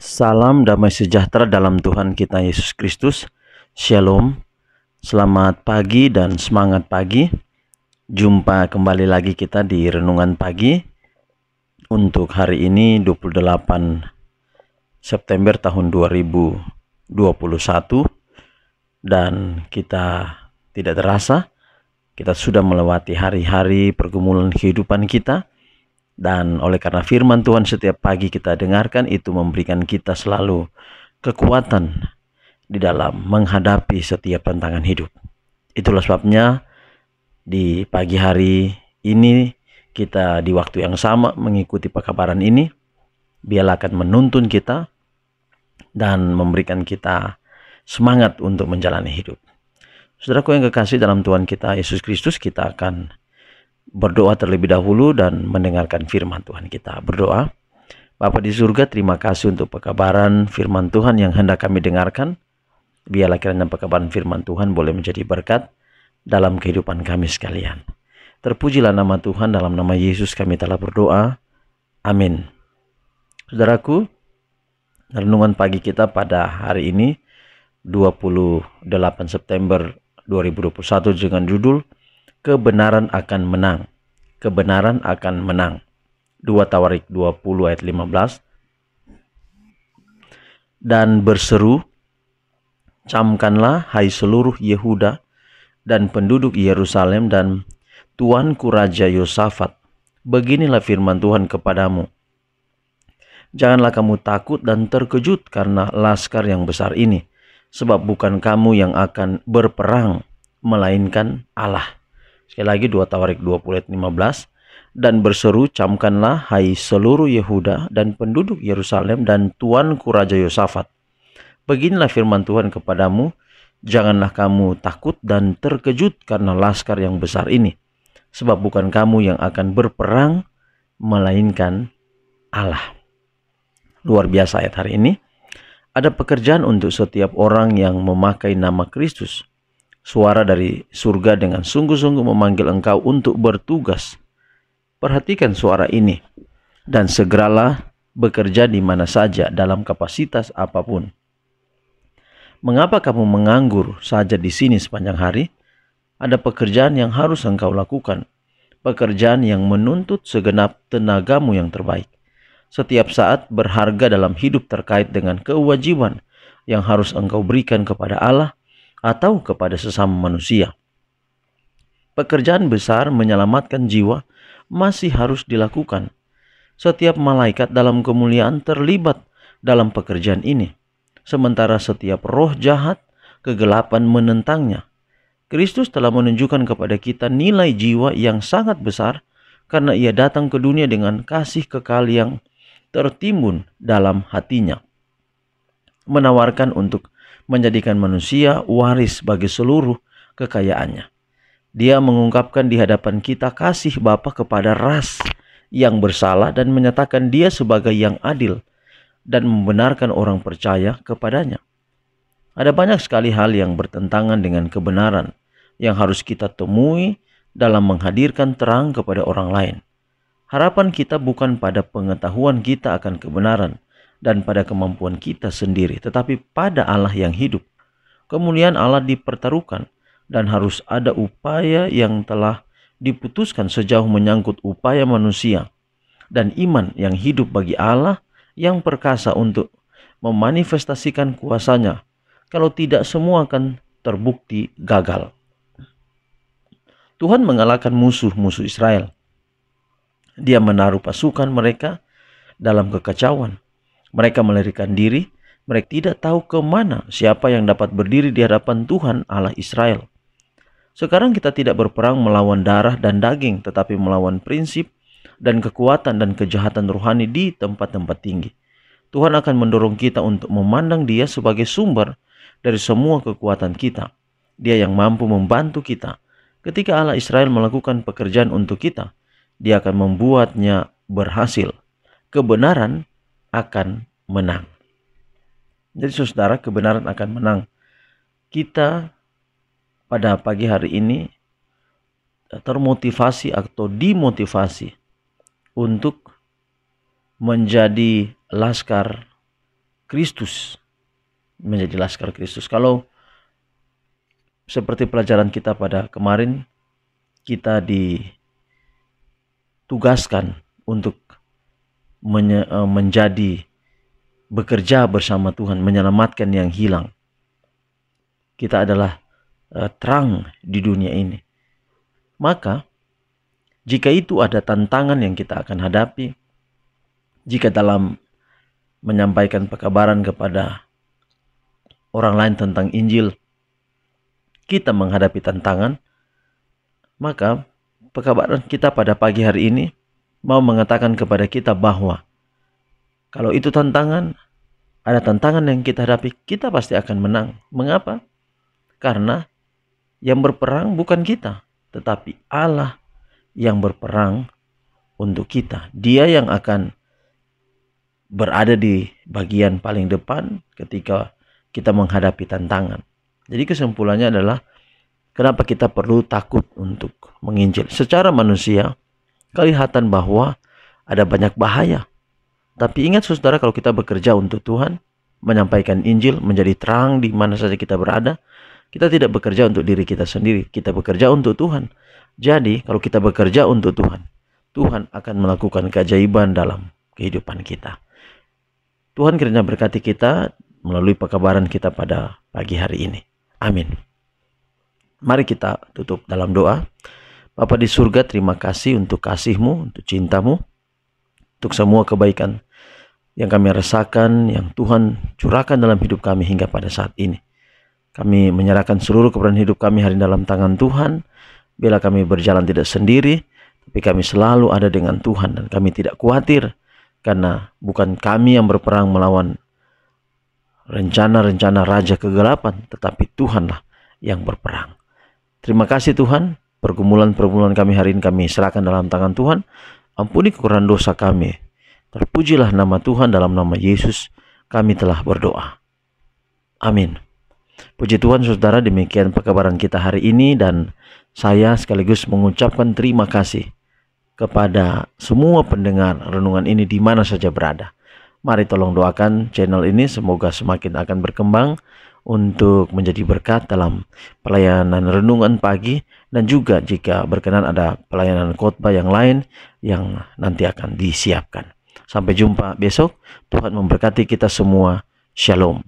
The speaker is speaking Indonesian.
Salam damai sejahtera dalam Tuhan kita Yesus Kristus. Shalom. Selamat pagi dan semangat pagi. Jumpa kembali lagi kita di renungan pagi untuk hari ini 28 September tahun 2021, dan kita tidak terasa kita sudah melewati hari-hari pergumulan kehidupan kita. Dan oleh karena firman Tuhan setiap pagi kita dengarkan, itu memberikan kita selalu kekuatan di dalam menghadapi setiap tantangan hidup. Itulah sebabnya di pagi hari ini kita di waktu yang sama mengikuti pekabaran ini. Biarlah akan menuntun kita dan memberikan kita semangat untuk menjalani hidup. Saudaraku yang kekasih dalam Tuhan kita Yesus Kristus, kita akan berdoa terlebih dahulu dan mendengarkan firman Tuhan. Kita berdoa. Bapa di surga, terima kasih untuk pekabaran firman Tuhan yang hendak kami dengarkan. Biarlah kiranya pekabaran firman Tuhan boleh menjadi berkat dalam kehidupan kami sekalian. Terpujilah nama Tuhan, dalam nama Yesus kami telah berdoa. Amin. Saudaraku, renungan pagi kita pada hari ini 28 September 2021 dengan judul Kebenaran akan menang. Kebenaran akan menang. 2 Tawarik 20 ayat 15. Dan berseru, camkanlah hai seluruh Yehuda dan penduduk Yerusalem dan Tuanku Raja Yosafat. Beginilah firman Tuhan kepadamu. Janganlah kamu takut dan terkejut karena laskar yang besar ini, sebab bukan kamu yang akan berperang, melainkan Allah. Sekali lagi 2 Tawarik 20 ayat 15. Dan berseru, camkanlah hai seluruh Yehuda dan penduduk Yerusalem dan Tuanku Raja Yosafat. Beginilah firman Tuhan kepadamu, janganlah kamu takut dan terkejut karena laskar yang besar ini, sebab bukan kamu yang akan berperang, melainkan Allah. Luar biasa ayat hari ini. Ada pekerjaan untuk setiap orang yang memakai nama Kristus. Suara dari surga dengan sungguh-sungguh memanggil engkau untuk bertugas. Perhatikan suara ini, dan segeralah bekerja di mana saja dalam kapasitas apapun. Mengapa kamu menganggur saja di sini sepanjang hari? Ada pekerjaan yang harus engkau lakukan, pekerjaan yang menuntut segenap tenagamu yang terbaik. Setiap saat berharga dalam hidup terkait dengan kewajiban yang harus engkau berikan kepada Allah atau kepada sesama manusia. Pekerjaan besar menyelamatkan jiwa masih harus dilakukan. Setiap malaikat dalam kemuliaan terlibat dalam pekerjaan ini, sementara setiap roh jahat kegelapan menentangnya. Kristus telah menunjukkan kepada kita nilai jiwa yang sangat besar karena ia datang ke dunia dengan kasih kekal yang tertimbun dalam hatinya, menawarkan untuk menjadikan manusia waris bagi seluruh kekayaannya. Dia mengungkapkan di hadapan kita kasih Bapa kepada ras yang bersalah dan menyatakan Dia sebagai yang adil dan membenarkan orang percaya kepadanya. Ada banyak sekali hal yang bertentangan dengan kebenaran yang harus kita temui dalam menghadirkan terang kepada orang lain. Harapan kita bukan pada pengetahuan kita akan kebenaran dan pada kemampuan kita sendiri, tetapi pada Allah yang hidup. Kemuliaan Allah dipertaruhkan dan harus ada upaya yang telah diputuskan sejauh menyangkut upaya manusia dan iman yang hidup bagi Allah yang perkasa untuk memanifestasikan kuasanya. Kalau tidak, semua akan terbukti gagal. Tuhan mengalahkan musuh-musuh Israel. Dia menaruh pasukan mereka dalam kekacauan. Mereka melarikan diri, mereka tidak tahu kemana siapa yang dapat berdiri di hadapan Tuhan Allah Israel. Sekarang kita tidak berperang melawan darah dan daging, tetapi melawan prinsip dan kekuatan dan kejahatan rohani di tempat-tempat tinggi. Tuhan akan mendorong kita untuk memandang Dia sebagai sumber dari semua kekuatan kita. Dia yang mampu membantu kita. Ketika Allah Israel melakukan pekerjaan untuk kita, Dia akan membuatnya berhasil. Kebenaran akan menang. Jadi saudara, kebenaran akan menang. Kita pada pagi hari ini termotivasi atau dimotivasi untuk menjadi laskar Kristus, menjadi laskar Kristus. Kalau seperti pelajaran kita pada kemarin, kita ditugaskan untuk menjadi bekerja bersama Tuhan, menyelamatkan yang hilang. Kita adalah terang di dunia ini. Maka jika itu ada tantangan yang kita akan hadapi, jika dalam menyampaikan pekabaran kepada orang lain tentang Injil kita menghadapi tantangan, maka pekabaran kita pada pagi hari ini mau mengatakan kepada kita bahwa kalau itu tantangan, ada tantangan yang kita hadapi, kita pasti akan menang. Mengapa? Karena yang berperang bukan kita, tetapi Allah yang berperang untuk kita. Dia yang akan berada di bagian paling depan ketika kita menghadapi tantangan. Jadi kesimpulannya adalah, kenapa kita perlu takut untuk menginjil? Secara manusia, kelihatan bahwa ada banyak bahaya. Tapi ingat saudara, kalau kita bekerja untuk Tuhan, menyampaikan Injil, menjadi terang di mana saja kita berada, kita tidak bekerja untuk diri kita sendiri, kita bekerja untuk Tuhan. Jadi kalau kita bekerja untuk Tuhan, Tuhan akan melakukan keajaiban dalam kehidupan kita. Tuhan kiranya berkati kita melalui pekabaran kita pada pagi hari ini. Amin. Mari kita tutup dalam doa. Bapa di surga, terima kasih untuk kasih-Mu, untuk cinta-Mu, untuk semua kebaikan yang kami rasakan, yang Tuhan curahkan dalam hidup kami hingga pada saat ini. Kami menyerahkan seluruh keberadaan hidup kami hari dalam tangan Tuhan. Bila kami berjalan tidak sendiri, tapi kami selalu ada dengan Tuhan, dan kami tidak khawatir, karena bukan kami yang berperang melawan rencana-rencana raja kegelapan, tetapi Tuhanlah yang berperang. Terima kasih Tuhan, pergumulan-pergumulan kami hari ini kami serahkan dalam tangan Tuhan. Ampuni kekurangan dosa kami. Terpujilah nama Tuhan, dalam nama Yesus kami telah berdoa. Amin. Puji Tuhan saudara, demikian pekabaran kita hari ini, dan saya sekaligus mengucapkan terima kasih kepada semua pendengar renungan ini di mana saja berada. Mari tolong doakan channel ini, semoga semakin akan berkembang untuk menjadi berkat dalam pelayanan renungan pagi, dan juga jika berkenan ada pelayanan khotbah yang lain yang nanti akan disiapkan. Sampai jumpa besok. Tuhan memberkati kita semua. Shalom.